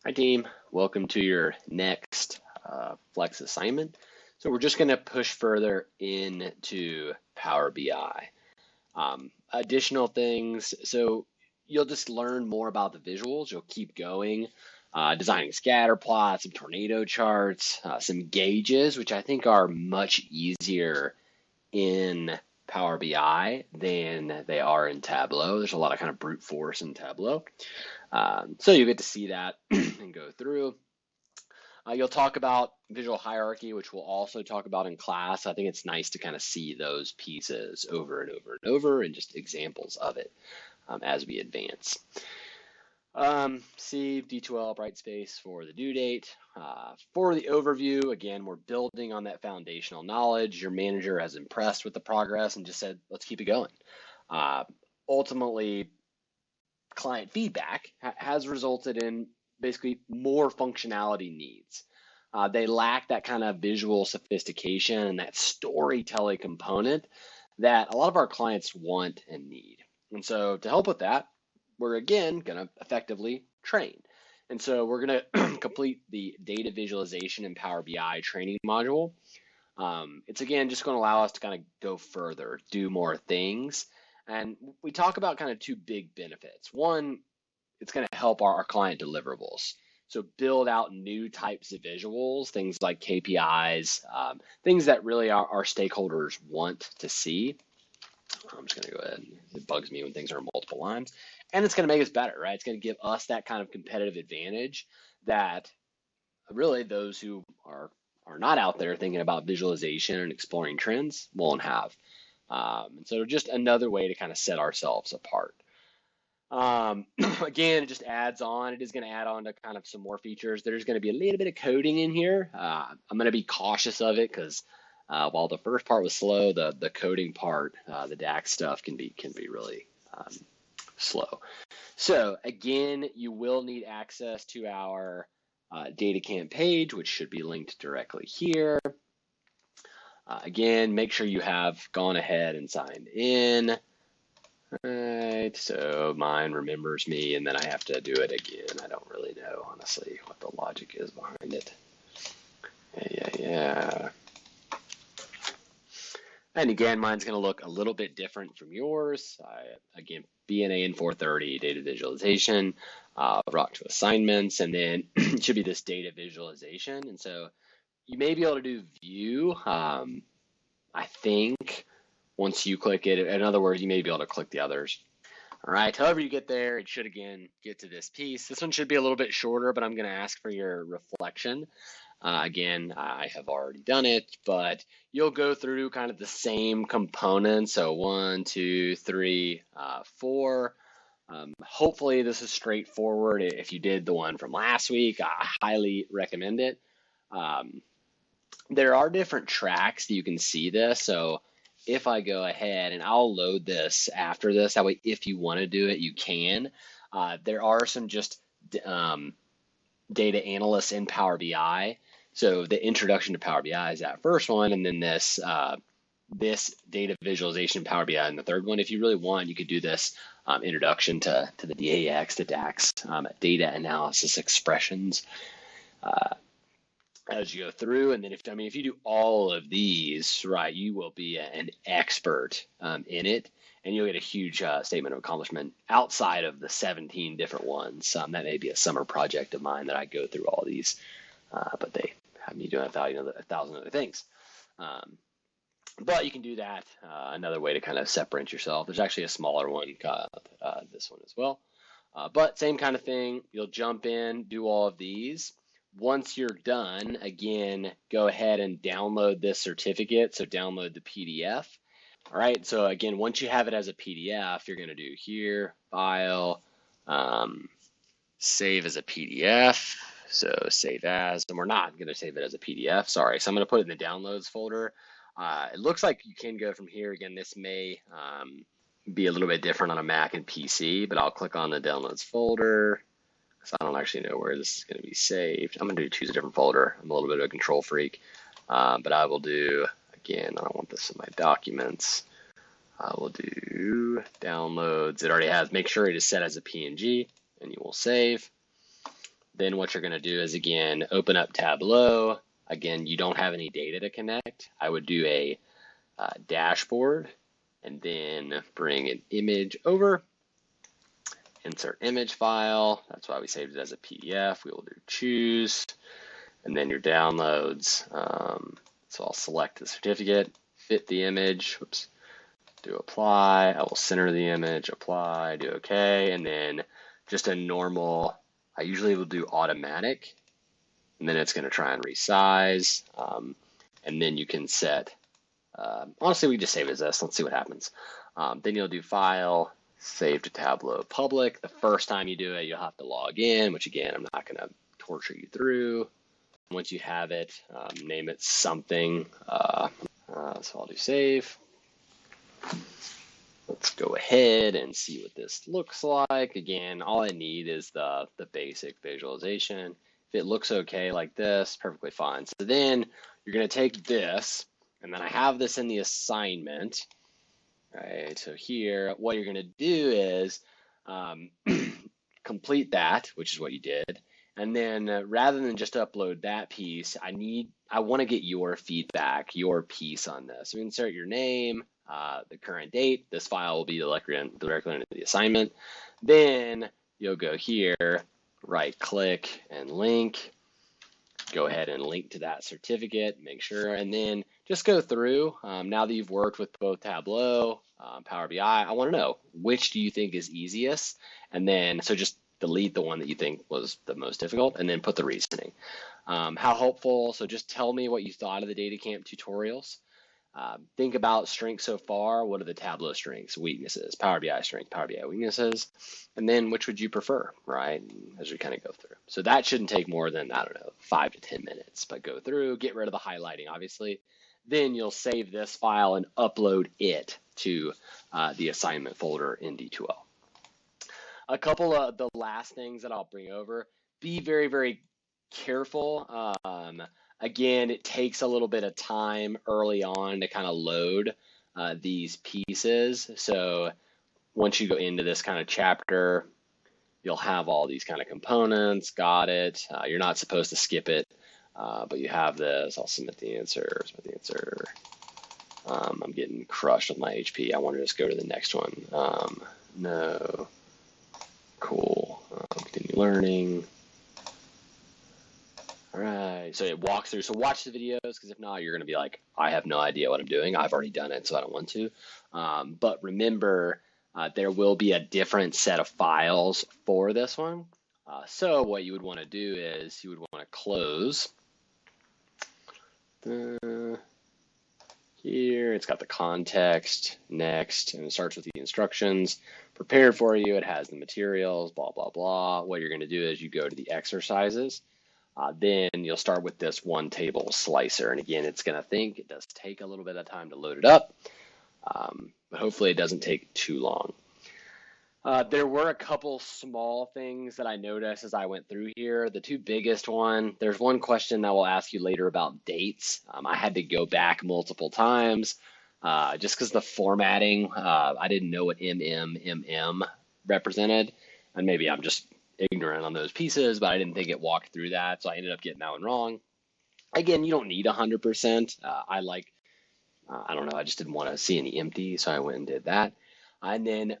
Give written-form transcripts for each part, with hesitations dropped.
Hi team, welcome to your next Flex assignment. So we're just going to push further into Power BI. Additional things, so you'll just learn more about the visuals. You'll keep going, designing scatter plots, some tornado charts, some gauges, which I think are much easier in Power BI than they are in Tableau. There's a lot of kind of brute force in Tableau. So you get to see that and go through. You'll talk about visual hierarchy, which we'll also talk about in class. I think it's nice to kind of see those pieces over and over and over and just examples of it as we advance. See D2L bright space for the due date. For the overview, again, we're building on that foundational knowledge. Your manager has impressed with the progress and just said, let's keep it going. Ultimately, client feedback has resulted in basically more functionality needs. They lack that kind of visual sophistication and that storytelling component that a lot of our clients want and need. And so to help with that, we're again going to effectively train. And so we're going to complete the data visualization and Power BI training module. It's again just going to allow us to kind of go further, do more things. And we talk about kind of two big benefits. One, it's going to help our client deliverables. So build out new types of visuals, things like KPIs, things that really our stakeholders want to see. I'm just going to go ahead. It bugs me when things are in multiple lines. And it's going to make us better, right? It's going to give us that kind of competitive advantage that really those who are not out there thinking about visualization and exploring trends won't have. And so just another way to kind of set ourselves apart. Again, it just adds on. It is going to add on to kind of some more features. There's going to be a little bit of coding in here. I'm going to be cautious of it because while the first part was slow, the coding part, the DAX stuff can be really slow. So again, you will need access to our DataCamp page, which should be linked directly here. Again, make sure you have gone ahead and signed in. All right, so mine remembers me, and then I have to do it again. I don't really know, honestly, what the logic is behind it. Yeah. And again, mine's going to look a little bit different from yours. Again, BNA in 430, data visualization, brought to assignments, and then it should be this data visualization. And so you may be able to do view, I think. Once you click it, in other words, you may be able to click the others. All right, however you get there, it should again get to this piece. This one should be a little bit shorter, but I'm going to ask for your reflection. Again, I have already done it, but you'll go through kind of the same components. So 1, 2, 3, 4. Hopefully this is straightforward. If you did the one from last week, I highly recommend it. There are different tracks that you can see this. So if I go ahead and I'll load this after this, that way if you want to do it, you can. There are some just data analysts in Power BI. So the introduction to Power BI is that first one, and then this data visualization in Power BI in the third one. If you really want, you could do this introduction to the DAX, the DAX, data analysis expressions. As you go through, and then if you do all of these, right, you will be an expert in it, and you'll get a huge statement of accomplishment outside of the 17 different ones. That may be a summer project of mine that I go through all these, but they have me doing a thousand other things. But you can do that another way to kind of separate yourself. There's actually a smaller one, this one as well. But same kind of thing. You'll jump in, do all of these. Once you're done, again, go ahead and download this certificate. So download the PDF. All right, so again, once you have it as a PDF, you're going to do here, file, save as a PDF. So save as, and we're not going to save it as a PDF, sorry. So I'm going to put it in the downloads folder. It looks like you can go from here. Again, this may be a little bit different on a Mac and PC, but I'll click on the downloads folder. So I don't actually know where this is going to be saved. I'm going to choose a different folder. I'm a little bit of a control freak, but I will do, again, I don't want this in my documents. I will do downloads. It already has, make sure it is set as a PNG, and you will save. Then what you're going to do is, again, open up Tableau. Again, you don't have any data to connect. I would do a dashboard and then bring an image over, insert image file. That's why we saved it as a PDF. We will do choose, and then your downloads. So I'll select the certificate, fit the image, whoops, do apply. I will center the image, apply, do okay, and then just a normal, I usually will do automatic, and then it's going to try and resize, and then you can set, honestly, we just save it as this. Let's see what happens. Then you'll do file, save to Tableau public. The first time you do it, you'll have to log in, which again, I'm not going to torture you through. Once you have it, name it something. So I'll do save. Let's go ahead and see what this looks like. Again, all I need is the basic visualization. If it looks okay like this, perfectly fine. So then you're going to take this, and then I have this in the assignment. Right, so here, what you're going to do is complete that, which is what you did. And then rather than just upload that piece, I want to get your feedback, your piece on this. So insert your name, the current date. This file will be directly into the assignment. Then you'll go here, right click and link. Go ahead and link to that certificate, make sure, and then just go through. Now that you've worked with both Tableau, Power BI, I want to know, which do you think is easiest? And then, so just delete the one that you think was the most difficult, and then put the reasoning. How helpful, so just tell me what you thought of the DataCamp tutorials. Think about strengths so far. What are the Tableau strengths, weaknesses, Power BI strengths, Power BI weaknesses, and then which would you prefer, right? As we kind of go through. So that shouldn't take more than, I don't know, 5 to 10 minutes, but go through, get rid of the highlighting, obviously. Then you'll save this file and upload it to the assignment folder in D2L. A couple of the last things that I'll bring over, be very, very careful. Again, it takes a little bit of time early on to kind of load these pieces. So once you go into this kind of chapter, you'll have all these kind of components, got it. You're not supposed to skip it, but you have this. I'll submit the answer, I'm getting crushed with my HP. I want to just go to the next one. No, cool, continue learning. All right, so it walks through. So watch the videos, because if not, you're going to be like, I have no idea what I'm doing. I've already done it, so I don't want to. But remember, there will be a different set of files for this one. So what you would want to do is you would want to close. Here, it's got the context, next, and it starts with the instructions. Prepared for you, it has the materials, blah, blah, blah. What you're going to do is you go to the exercises. Then you'll start with this one table slicer. And again, it's going to think. It does take a little bit of time to load it up, but hopefully it doesn't take too long. There were a couple small things that I noticed as I went through here. The two biggest one, there's one question that we'll ask you later about dates. I had to go back multiple times just because the formatting, I didn't know what MM represented. And maybe I'm just ignorant on those pieces, but I didn't think it walked through that, so I ended up getting that one wrong. Again, you don't need 100%. I don't know, I just didn't want to see any empty, so I went and did that. And then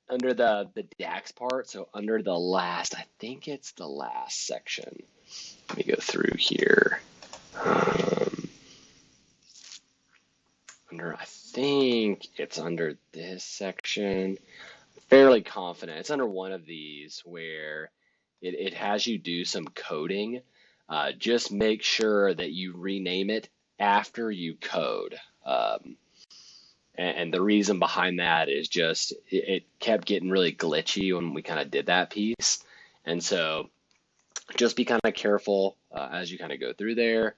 under the DAX part, so under the last, I think it's the last section. Let me go through here. I think it's under this section. Fairly confident. It's under one of these where it has you do some coding. Just make sure that you rename it after you code. And the reason behind that is just it kept getting really glitchy when we kind of did that piece. And so just be kind of careful as you kind of go through there.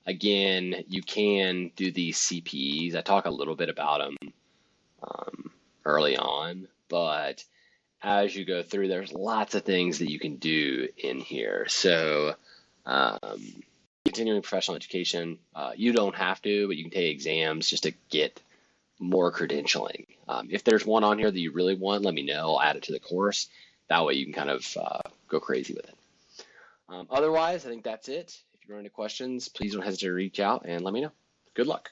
Again, you can do these CPEs. I talk a little bit about them early on, but as you go through, there's lots of things that you can do in here. So continuing professional education, you don't have to, but you can take exams just to get more credentialing. If there's one on here that you really want, let me know. I'll add it to the course. That way you can kind of go crazy with it. Otherwise, I think that's it. If you run into questions, please don't hesitate to reach out and let me know. Good luck.